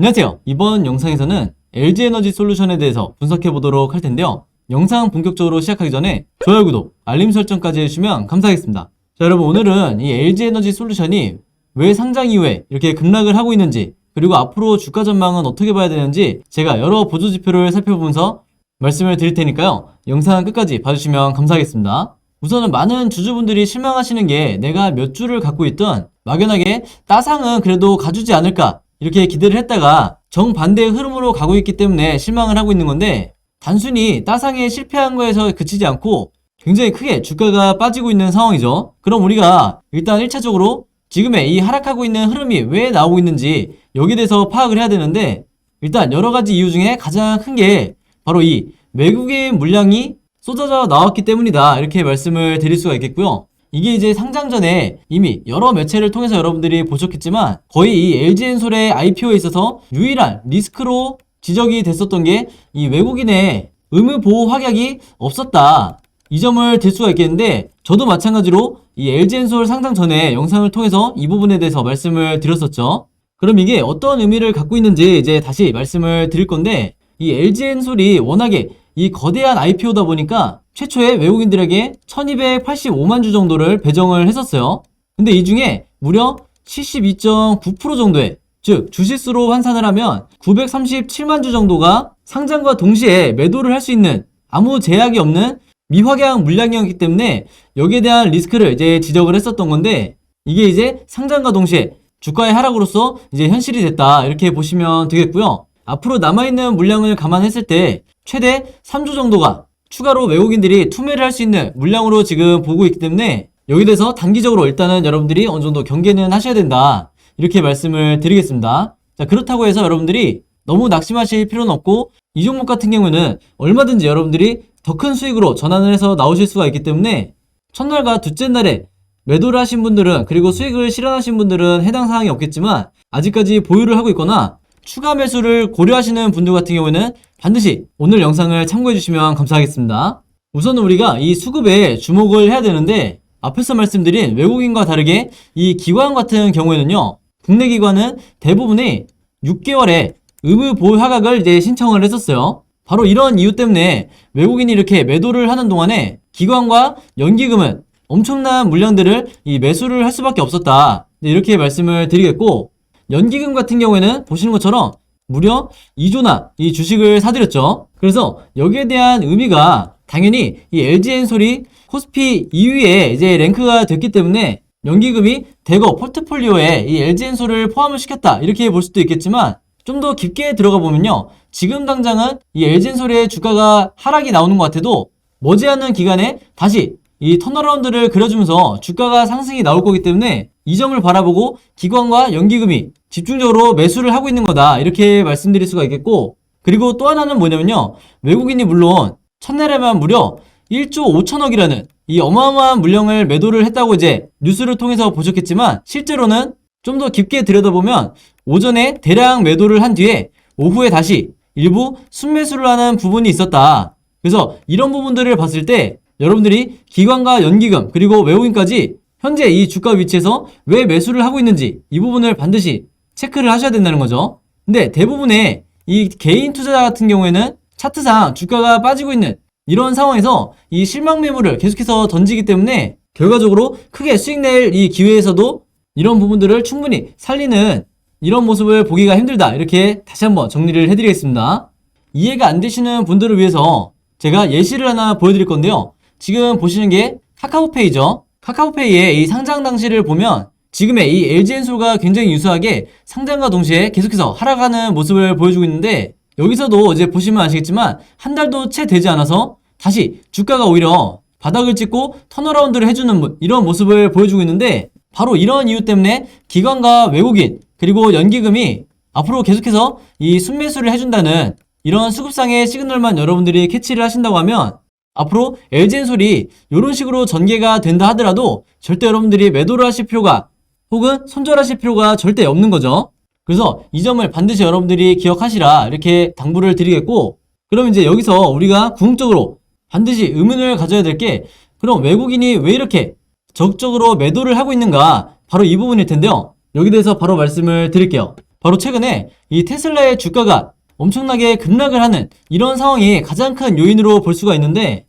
안녕하세요. 이번 영상에서는 LG에너지솔루션에 대해서 분석해 보도록 할 텐데요. 영상 본격적으로 시작하기 전에 좋아요, 구독, 알림 설정까지 해주시면 감사하겠습니다. 자, 여러분, 오늘은 이 LG에너지솔루션이 왜 상장 이후에 이렇게 급락을 하고 있는지, 그리고 앞으로 주가 전망은 어떻게 봐야 되는지 제가 여러 보조 지표를 살펴보면서 말씀을 드릴 테니까요. 영상 끝까지 봐주시면 감사하겠습니다. 우선은 많은 주주분들이 실망하시는 게, 내가 몇 주를 갖고 있던 막연하게 따상은 그래도 가주지 않을까 이렇게 기대를 했다가 정반대의 흐름으로 가고 있기 때문에 실망을 하고 있는 건데, 단순히 따상에 실패한 거에서 그치지 않고 굉장히 크게 주가가 빠지고 있는 상황이죠. 그럼 우리가 일단 1차적으로 지금의 이 하락하고 있는 흐름이 왜 나오고 있는지 여기에 대해서 파악을 해야 되는데, 일단 여러 가지 이유 중에 가장 큰 게 바로 이 외국인 물량이 쏟아져 나왔기 때문이다, 이렇게 말씀을 드릴 수가 있겠고요. 이게 이제 상장 전에 이미 여러 매체를 통해서 여러분들이 보셨겠지만, 거의 이 LG엔솔의 IPO에 있어서 유일한 리스크로 지적이 됐었던 게 이 외국인의 의무보호 확약이 없었다, 이 점을 들 수가 있겠는데, 저도 마찬가지로 이 LG엔솔 상장 전에 영상을 통해서 이 부분에 대해서 말씀을 드렸었죠. 그럼 이게 어떤 의미를 갖고 있는지 이제 다시 말씀을 드릴 건데, 이 LG엔솔이 워낙에 이 거대한 IPO다 보니까 최초에 외국인들에게 1285만 주 정도를 배정을 했었어요. 근데 이 중에 무려 72.9% 정도의, 즉 주식수로 환산을 하면 937만 주 정도가 상장과 동시에 매도를 할 수 있는 아무 제약이 없는 미확약 물량이었기 때문에 여기에 대한 리스크를 이제 지적을 했었던 건데, 이게 이제 상장과 동시에 주가의 하락으로서 이제 현실이 됐다, 이렇게 보시면 되겠고요. 앞으로 남아있는 물량을 감안했을 때 최대 3조 정도가 추가로 외국인들이 투매를 할 수 있는 물량으로 지금 보고 있기 때문에, 여기에 대해서 단기적으로 일단은 여러분들이 어느 정도 경계는 하셔야 된다, 이렇게 말씀을 드리겠습니다. 자, 그렇다고 해서 여러분들이 너무 낙심하실 필요는 없고, 이 종목 같은 경우는 얼마든지 여러분들이 더 큰 수익으로 전환을 해서 나오실 수가 있기 때문에, 첫날과 둘째 날에 매도를 하신 분들은, 그리고 수익을 실현하신 분들은 해당 사항이 없겠지만, 아직까지 보유를 하고 있거나 추가 매수를 고려하시는 분들 같은 경우에는 반드시 오늘 영상을 참고해 주시면 감사하겠습니다. 우선은 우리가 이 수급에 주목을 해야 되는데, 앞에서 말씀드린 외국인과 다르게 이 기관 같은 경우에는요, 국내 기관은 대부분이 6개월에 의무 보유 하각을 이제 신청을 했었어요. 바로 이런 이유 때문에 외국인이 이렇게 매도를 하는 동안에 기관과 연기금은 엄청난 물량들을 이 매수를 할 수밖에 없었다, 이렇게 말씀을 드리겠고, 연기금 같은 경우에는 보시는 것처럼 무려 2조나 이 주식을 사들였죠. 그래서 여기에 대한 의미가 당연히 이 LG엔솔이 코스피 2위에 이제 랭크가 됐기 때문에 연기금이 대거 포트폴리오에 이 LG엔솔을 포함을 시켰다, 이렇게 볼 수도 있겠지만, 좀 더 깊게 들어가 보면요, 지금 당장은 이 LG엔솔의 주가가 하락이 나오는 것 같아도 머지않은 기간에 다시 이 턴어라운드를 그려주면서 주가가 상승이 나올 거기 때문에, 이 점을 바라보고 기관과 연기금이 집중적으로 매수를 하고 있는 거다, 이렇게 말씀드릴 수가 있겠고, 그리고 또 하나는 뭐냐면요, 외국인이 물론 첫날에만 무려 1조 5천억이라는 이 어마어마한 물량을 매도를 했다고 이제 뉴스를 통해서 보셨겠지만, 실제로는 좀 더 깊게 들여다보면 오전에 대량 매도를 한 뒤에 오후에 다시 일부 순매수를 하는 부분이 있었다. 그래서 이런 부분들을 봤을 때 여러분들이 기관과 연기금 그리고 외국인까지 현재 이 주가 위치에서 왜 매수를 하고 있는지, 이 부분을 반드시 체크를 하셔야 된다는 거죠. 근데 대부분의 이 개인 투자자 같은 경우에는 차트상 주가가 빠지고 있는 이런 상황에서 이 실망 매물을 계속해서 던지기 때문에 결과적으로 크게 수익 낼 이 기회에서도 이런 부분들을 충분히 살리는 이런 모습을 보기가 힘들다, 이렇게 다시 한번 정리를 해드리겠습니다. 이해가 안 되시는 분들을 위해서 제가 예시를 하나 보여드릴 건데요. 지금 보시는 게 카카오페이죠. 카카오페이의 이 상장 당시를 보면 지금의 이 LG엔솔과 굉장히 유사하게 상장과 동시에 계속해서 하락하는 모습을 보여주고 있는데, 여기서도 이제 보시면 아시겠지만 한 달도 채 되지 않아서 다시 주가가 오히려 바닥을 찍고 턴어라운드를 해주는 이런 모습을 보여주고 있는데, 바로 이런 이유 때문에 기관과 외국인 그리고 연기금이 앞으로 계속해서 이 순매수를 해준다는 이런 수급상의 시그널만 여러분들이 캐치를 하신다고 하면, 앞으로 LG엔솔이 이런 식으로 전개가 된다 하더라도 절대 여러분들이 매도를 하실 필요가, 혹은 손절하실 필요가 절대 없는 거죠. 그래서 이 점을 반드시 여러분들이 기억하시라, 이렇게 당부를 드리겠고, 그럼 이제 여기서 우리가 궁극적으로 반드시 의문을 가져야 될 게, 그럼 외국인이 왜 이렇게 적극적으로 매도를 하고 있는가, 바로 이 부분일 텐데요. 여기 대해서 바로 말씀을 드릴게요. 바로 최근에 이 테슬라의 주가가 엄청나게 급락을 하는 이런 상황이 가장 큰 요인으로 볼 수가 있는데,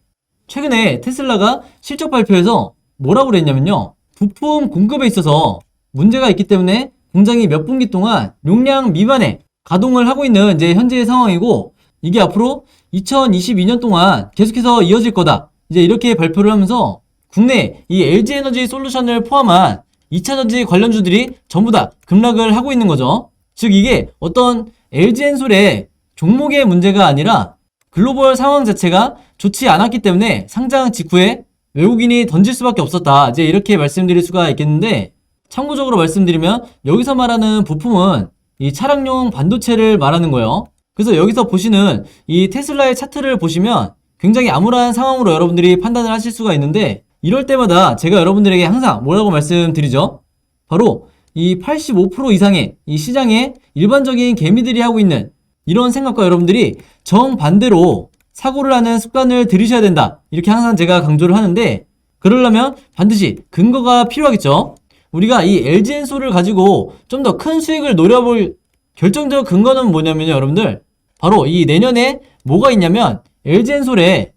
최근에 테슬라가 실적 발표에서 뭐라고 그랬냐면요. 부품 공급에 있어서 문제가 있기 때문에 공장이 몇 분기 동안 용량 미만의 가동을 하고 있는 이제 현재의 상황이고, 이게 앞으로 2022년 동안 계속해서 이어질 거다. 이제 이렇게 발표를 하면서 국내 이 LG에너지 솔루션을 포함한 2차전지 관련주들이 전부 다 급락을 하고 있는 거죠. 즉 이게 어떤 LG엔솔의 종목의 문제가 아니라 글로벌 상황 자체가 좋지 않았기 때문에 상장 직후에 외국인이 던질 수밖에 없었다. 이제 이렇게 말씀드릴 수가 있겠는데, 참고적으로 말씀드리면 여기서 말하는 부품은 이 차량용 반도체를 말하는 거예요. 그래서 여기서 보시는 이 테슬라의 차트를 보시면 굉장히 암울한 상황으로 여러분들이 판단을 하실 수가 있는데, 이럴 때마다 제가 여러분들에게 항상 뭐라고 말씀드리죠? 바로 이 85% 이상의 이 시장에 일반적인 개미들이 하고 있는 이런 생각과 여러분들이 정반대로 사고를 하는 습관을 들이셔야 된다. 이렇게 항상 제가 강조를 하는데, 그러려면 반드시 근거가 필요하겠죠. 우리가 이 LG엔솔을 가지고 좀 더 큰 수익을 노려볼 결정적 근거는 뭐냐면요, 여러분들. 바로 이 내년에 뭐가 있냐면 LG엔솔에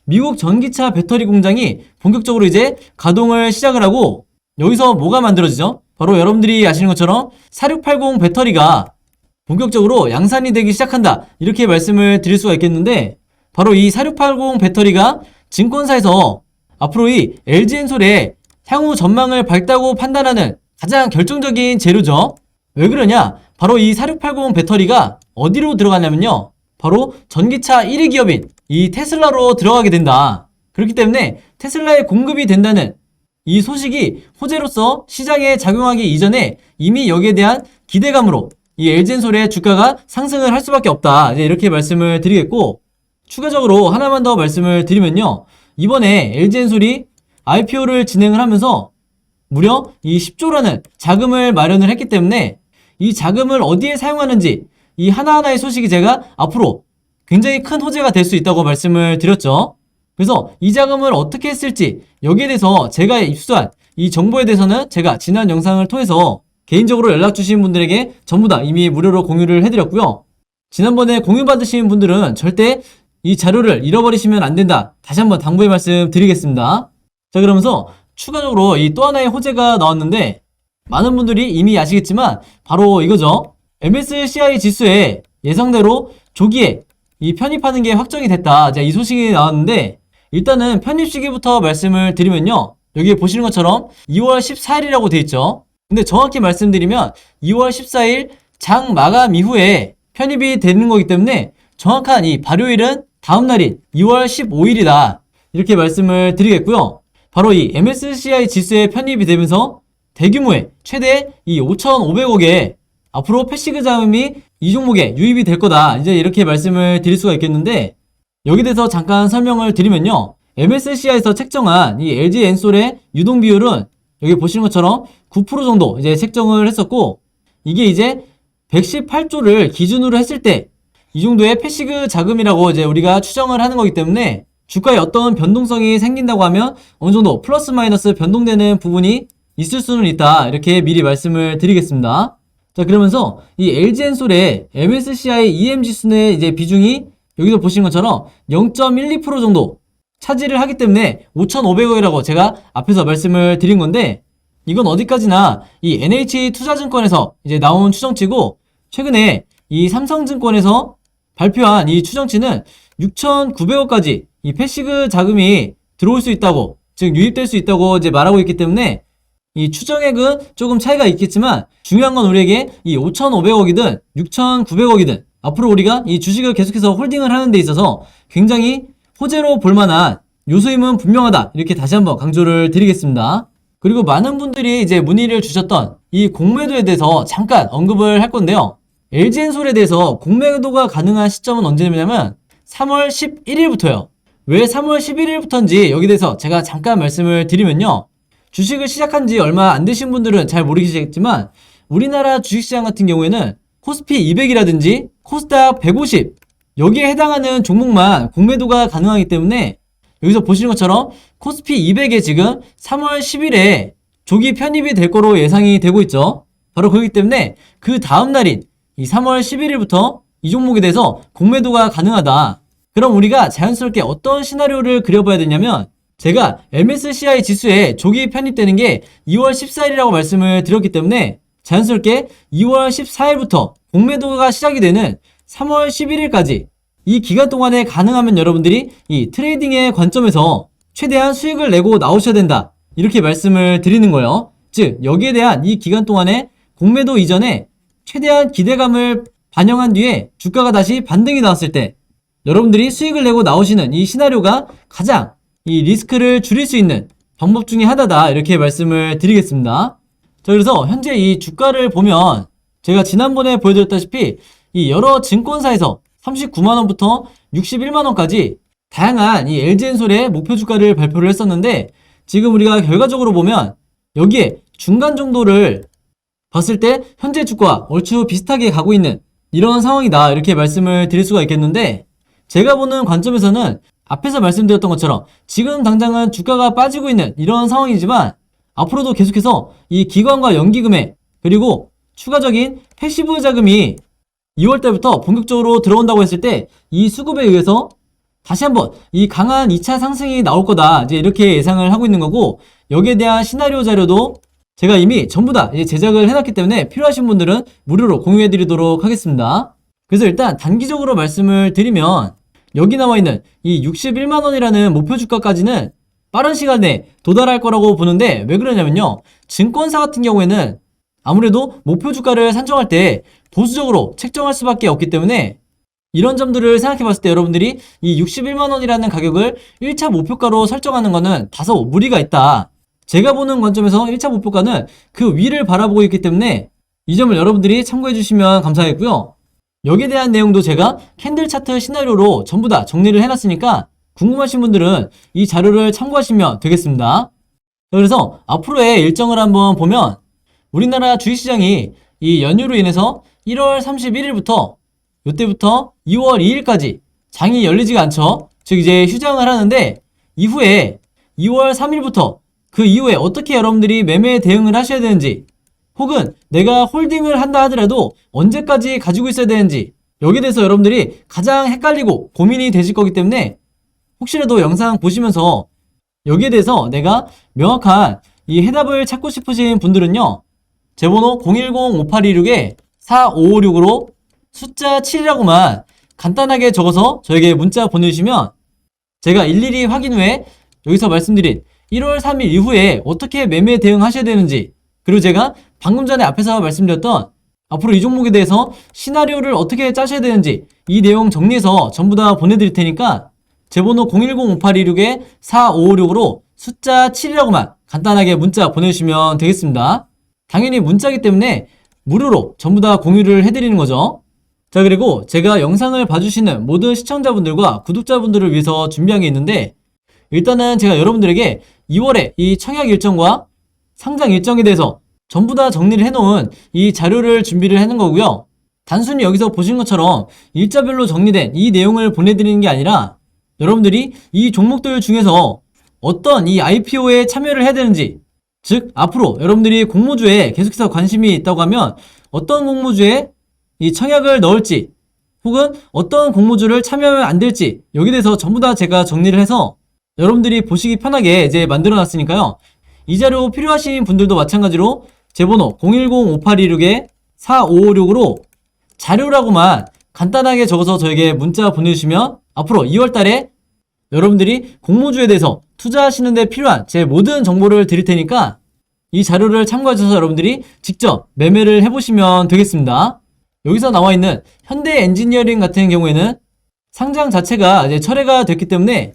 미국 전기차 배터리 공장이 본격적으로 이제 가동을 시작을 하고, 여기서 뭐가 만들어지죠? 바로 여러분들이 아시는 것처럼 4680 배터리가 본격적으로 양산이 되기 시작한다. 이렇게 말씀을 드릴 수가 있겠는데, 바로 이 4680 배터리가 증권사에서 앞으로 이 LG엔솔의 향후 전망을 밝다고 판단하는 가장 결정적인 재료죠. 왜 그러냐? 바로 이 4680 배터리가 어디로 들어가냐면요. 바로 전기차 1위 기업인 이 테슬라로 들어가게 된다. 그렇기 때문에 테슬라에 공급이 된다는 이 소식이 호재로서 시장에 작용하기 이전에 이미 여기에 대한 기대감으로 이 LG엔솔의 주가가 상승을 할 수밖에 없다. 이제 이렇게 말씀을 드리겠고, 추가적으로 하나만 더 말씀을 드리면요. 이번에 LG엔솔이 IPO를 진행을 하면서 무려 이 10조라는 자금을 마련을 했기 때문에 이 자금을 어디에 사용하는지 이 하나하나의 소식이 제가 앞으로 굉장히 큰 호재가 될 수 있다고 말씀을 드렸죠. 그래서 이 자금을 어떻게 쓸지 여기에 대해서 제가 입수한 이 정보에 대해서는 제가 지난 영상을 통해서 개인적으로 연락 주신 분들에게 전부 다 이미 무료로 공유를 해드렸고요. 지난번에 공유 받으신 분들은 절대 이 자료를 잃어버리시면 안 된다. 다시 한번 당부의 말씀 드리겠습니다. 자, 그러면서 추가적으로 이 또 하나의 호재가 나왔는데, 많은 분들이 이미 아시겠지만 바로 이거죠. MSCI 지수에 예상대로 조기에 이 편입하는 게 확정이 됐다. 자, 이 소식이 나왔는데, 일단은 편입 시기부터 말씀을 드리면요. 여기 보시는 것처럼 2월 14일이라고 돼 있죠. 근데 정확히 말씀드리면 2월 14일 장 마감 이후에 편입이 되는 거기 때문에 정확한 이 발효일은 다음 날인 2월 15일이다. 이렇게 말씀을 드리겠고요. 바로 이 MSCI 지수에 편입이 되면서 대규모의 최대 이 5,500억의 앞으로 패시브 자금이 이 종목에 유입이 될 거다. 이제 이렇게 말씀을 드릴 수가 있겠는데, 여기 대해서 잠깐 설명을 드리면요. MSCI에서 책정한 이 LG엔솔의 유동 비율은 여기 보시는 것처럼 9% 정도 이제 책정을 했었고, 이게 이제 118조를 기준으로 했을 때 이 정도의 패시브 자금이라고 이제 우리가 추정을 하는 거기 때문에 주가에 어떤 변동성이 생긴다고 하면 어느 정도 플러스 마이너스 변동되는 부분이 있을 수는 있다. 이렇게 미리 말씀을 드리겠습니다. 자, 그러면서 이 LG엔솔의 MSCI EM 지수의 이제 비중이 여기서 보시는 것처럼 0.12% 정도 차지를 하기 때문에 5,500억이라고 제가 앞에서 말씀을 드린 건데, 이건 어디까지나 이 NH투자증권에서 이제 나온 추정치고, 최근에 이 삼성증권에서 발표한 이 추정치는 6,900억까지 이 패시브 자금이 들어올 수 있다고, 즉 유입될 수 있다고 이제 말하고 있기 때문에 이 추정액은 조금 차이가 있겠지만 중요한 건 우리에게 이 5,500억이든 6,900억이든 앞으로 우리가 이 주식을 계속해서 홀딩을 하는 데 있어서 굉장히 호재로 볼만한 요소임은 분명하다. 이렇게 다시 한번 강조를 드리겠습니다. 그리고 많은 분들이 이제 문의를 주셨던 이 공매도에 대해서 잠깐 언급을 할 건데요. LG엔솔에 대해서 공매도가 가능한 시점은 언제냐면 3월 11일부터요. 왜 3월 11일부터인지 여기 대해서 제가 잠깐 말씀을 드리면요. 주식을 시작한 지 얼마 안 되신 분들은 잘 모르시겠지만 우리나라 주식시장 같은 경우에는 코스피 200이라든지 코스닥 150 여기에 해당하는 종목만 공매도가 가능하기 때문에 여기서 보시는 것처럼 코스피 200에 지금 3월 10일에 조기 편입이 될 거로 예상이 되고 있죠. 바로 그렇기 때문에 그 다음 날인 이 3월 11일부터 이 종목에 대해서 공매도가 가능하다. 그럼 우리가 자연스럽게 어떤 시나리오를 그려봐야 되냐면, 제가 MSCI 지수에 조기 편입되는 게 2월 14일이라고 말씀을 드렸기 때문에 자연스럽게 2월 14일부터 공매도가 시작이 되는 3월 11일까지 이 기간 동안에 가능하면 여러분들이 이 트레이딩의 관점에서 최대한 수익을 내고 나오셔야 된다. 이렇게 말씀을 드리는 거예요. 즉, 여기에 대한 이 기간 동안에 공매도 이전에 최대한 기대감을 반영한 뒤에 주가가 다시 반등이 나왔을 때 여러분들이 수익을 내고 나오시는 이 시나리오가 가장 이 리스크를 줄일 수 있는 방법 중에 하나다. 이렇게 말씀을 드리겠습니다. 자, 그래서 현재 이 주가를 보면 제가 지난번에 보여드렸다시피 이 여러 증권사에서 39만원부터 61만원까지 다양한 이 LG엔솔의 목표 주가를 발표를 했었는데, 지금 우리가 결과적으로 보면 여기에 중간 정도를 봤을 때 현재 주가와 얼추 비슷하게 가고 있는 이런 상황이다. 이렇게 말씀을 드릴 수가 있겠는데, 제가 보는 관점에서는 앞에서 말씀드렸던 것처럼 지금 당장은 주가가 빠지고 있는 이런 상황이지만 앞으로도 계속해서 이 기관과 연기금액 그리고 추가적인 패시브 자금이 2월달부터 본격적으로 들어온다고 했을 때 이 수급에 의해서 다시 한번 이 강한 2차 상승이 나올 거다. 이제 이렇게 예상을 하고 있는 거고, 여기에 대한 시나리오 자료도 제가 이미 전부 다 이제 제작을 해놨기 때문에 필요하신 분들은 무료로 공유해 드리도록 하겠습니다. 그래서 일단 단기적으로 말씀을 드리면 여기 나와 있는 이 61만원이라는 목표 주가까지는 빠른 시간 내에 도달할 거라고 보는데, 왜 그러냐면요, 증권사 같은 경우에는 아무래도 목표 주가를 산정할 때 보수적으로 책정할 수밖에 없기 때문에 이런 점들을 생각해 봤을 때 여러분들이 이 61만원이라는 가격을 1차 목표가로 설정하는 거는 다소 무리가 있다. 제가 보는 관점에서 1차 목표가는 그 위를 바라보고 있기 때문에 이 점을 여러분들이 참고해 주시면 감사하겠고요. 여기에 대한 내용도 제가 캔들 차트 시나리오로 전부 다 정리를 해놨으니까 궁금하신 분들은 이 자료를 참고하시면 되겠습니다. 그래서 앞으로의 일정을 한번 보면 우리나라 주식시장이 이 연휴로 인해서 1월 31일부터 이때부터 2월 2일까지 장이 열리지가 않죠. 즉 이제 휴장을 하는데, 이후에 2월 3일부터 그 이후에 어떻게 여러분들이 매매 대응을 하셔야 되는지, 혹은 내가 홀딩을 한다 하더라도 언제까지 가지고 있어야 되는지, 여기에 대해서 여러분들이 가장 헷갈리고 고민이 되실 거기 때문에 혹시라도 영상 보시면서 여기에 대해서 내가 명확한 이 해답을 찾고 싶으신 분들은요, 제 번호 010-5826-4556으로 숫자 7이라고만 간단하게 적어서 저에게 문자 보내주시면 제가 일일이 확인 후에 여기서 말씀드린 1월 3일 이후에 어떻게 매매 대응하셔야 되는지, 그리고 제가 방금 전에 앞에서 말씀드렸던 앞으로 이 종목에 대해서 시나리오를 어떻게 짜셔야 되는지 이 내용 정리해서 전부 다 보내드릴 테니까 제 번호 010-5826-4556으로 숫자 7이라고만 간단하게 문자 보내주시면 되겠습니다. 당연히 문자이기 때문에 무료로 전부 다 공유를 해드리는 거죠. 자, 그리고 제가 영상을 봐주시는 모든 시청자분들과 구독자분들을 위해서 준비한 게 있는데, 일단은 제가 여러분들에게 2월에 이 청약 일정과 상장 일정에 대해서 전부 다 정리를 해놓은 이 자료를 준비를 해놓은 거고요. 단순히 여기서 보신 것처럼 일자별로 정리된 이 내용을 보내드리는 게 아니라 여러분들이 이 종목들 중에서 어떤 이 IPO에 참여를 해야 되는지, 즉 앞으로 여러분들이 공모주에 계속해서 관심이 있다고 하면 어떤 공모주에 이 청약을 넣을지, 혹은 어떤 공모주를 참여하면 안 될지, 여기에 대해서 전부 다 제가 정리를 해서 여러분들이 보시기 편하게 이제 만들어 놨으니까요. 이 자료 필요하신 분들도 마찬가지로 제 번호 010-5826-4556으로 자료라고만 간단하게 적어서 저에게 문자 보내주시면 앞으로 2월달에 여러분들이 공모주에 대해서 투자하시는 데 필요한 제 모든 정보를 드릴 테니까 이 자료를 참고하셔서 여러분들이 직접 매매를 해보시면 되겠습니다. 여기서 나와 있는 현대 엔지니어링 같은 경우에는 상장 자체가 이제 철회가 됐기 때문에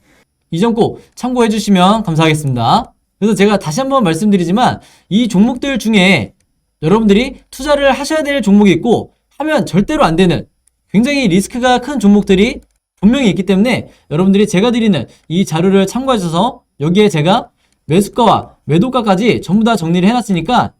이 점 꼭 참고해 주시면 감사하겠습니다. 그래서 제가 다시 한번 말씀드리지만 이 종목들 중에 여러분들이 투자를 하셔야 될 종목이 있고 하면 절대로 안 되는 굉장히 리스크가 큰 종목들이 분명히 있기 때문에 여러분들이 제가 드리는 이 자료를 참고하셔서 여기에 제가 매수가와 매도가까지 전부 다 정리를 해놨으니까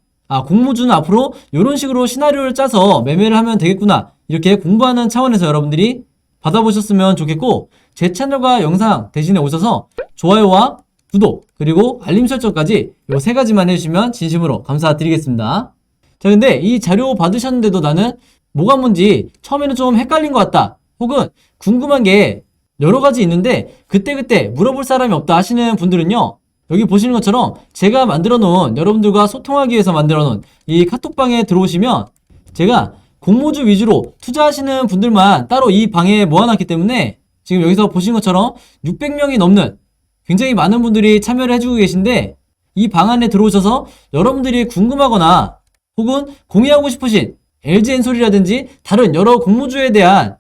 공모주는 앞으로 이런 식으로 시나리오를 짜서 매매를 하면 되겠구나, 이렇게 공부하는 차원에서 여러분들이 받아보셨으면 좋겠고, 제 채널과 영상 대신에 오셔서 좋아요와 구독 그리고 알림 설정까지 요 3가지만 해주시면 진심으로 감사드리겠습니다. 자, 근데 이 자료 받으셨는데도 나는 뭐가 뭔지 처음에는 좀 헷갈린 것 같다. 혹은 궁금한 게 여러 가지 있는데 그때그때 물어볼 사람이 없다 하시는 분들은요. 여기 보시는 것처럼 제가 만들어 놓은 여러분들과 소통하기 위해서 만들어 놓은 이 카톡방에 들어오시면 제가 공모주 위주로 투자하시는 분들만 따로 이 방에 모아놨기 때문에 지금 여기서 보시는 것처럼 600명이 넘는 굉장히 많은 분들이 참여를 해주고 계신데 이 방 안에 들어오셔서 여러분들이 궁금하거나 혹은 공유하고 싶으신 LG엔솔이라든지 다른 여러 공모주에 대한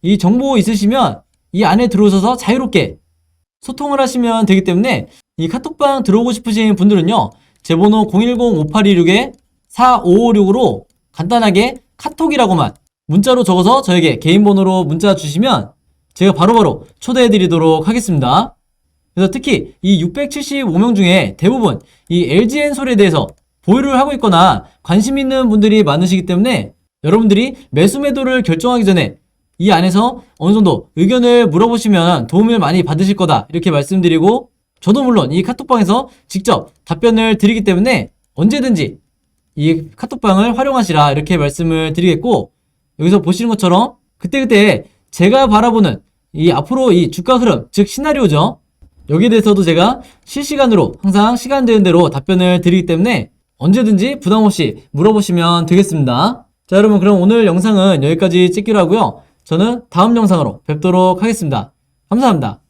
이 정보 있으시면 이 안에 들어오셔서 자유롭게 소통을 하시면 되기 때문에 이 카톡방 들어오고 싶으신 분들은요. 제 번호 010-5826-4556으로 간단하게 카톡이라고만 문자로 적어서 저에게 개인 번호로 문자 주시면 제가 바로바로 초대해 드리도록 하겠습니다. 그래서 특히 이 675명 중에 대부분 이 LG엔솔에 대해서 보유를 하고 있거나 관심 있는 분들이 많으시기 때문에 여러분들이 매수 매도를 결정하기 전에 이 안에서 어느 정도 의견을 물어보시면 도움을 많이 받으실 거다 이렇게 말씀드리고 저도 물론 이 카톡방에서 직접 답변을 드리기 때문에 언제든지 이 카톡방을 활용하시라 이렇게 말씀을 드리겠고 여기서 보시는 것처럼 그때그때 제가 바라보는 이 앞으로 이 주가 흐름 즉 시나리오죠. 여기에 대해서도 제가 실시간으로 항상 시간 되는 대로 답변을 드리기 때문에 언제든지 부담없이 물어보시면 되겠습니다. 자 여러분 그럼 오늘 영상은 여기까지 찍기로 하고요. 저는 다음 영상으로 뵙도록 하겠습니다. 감사합니다.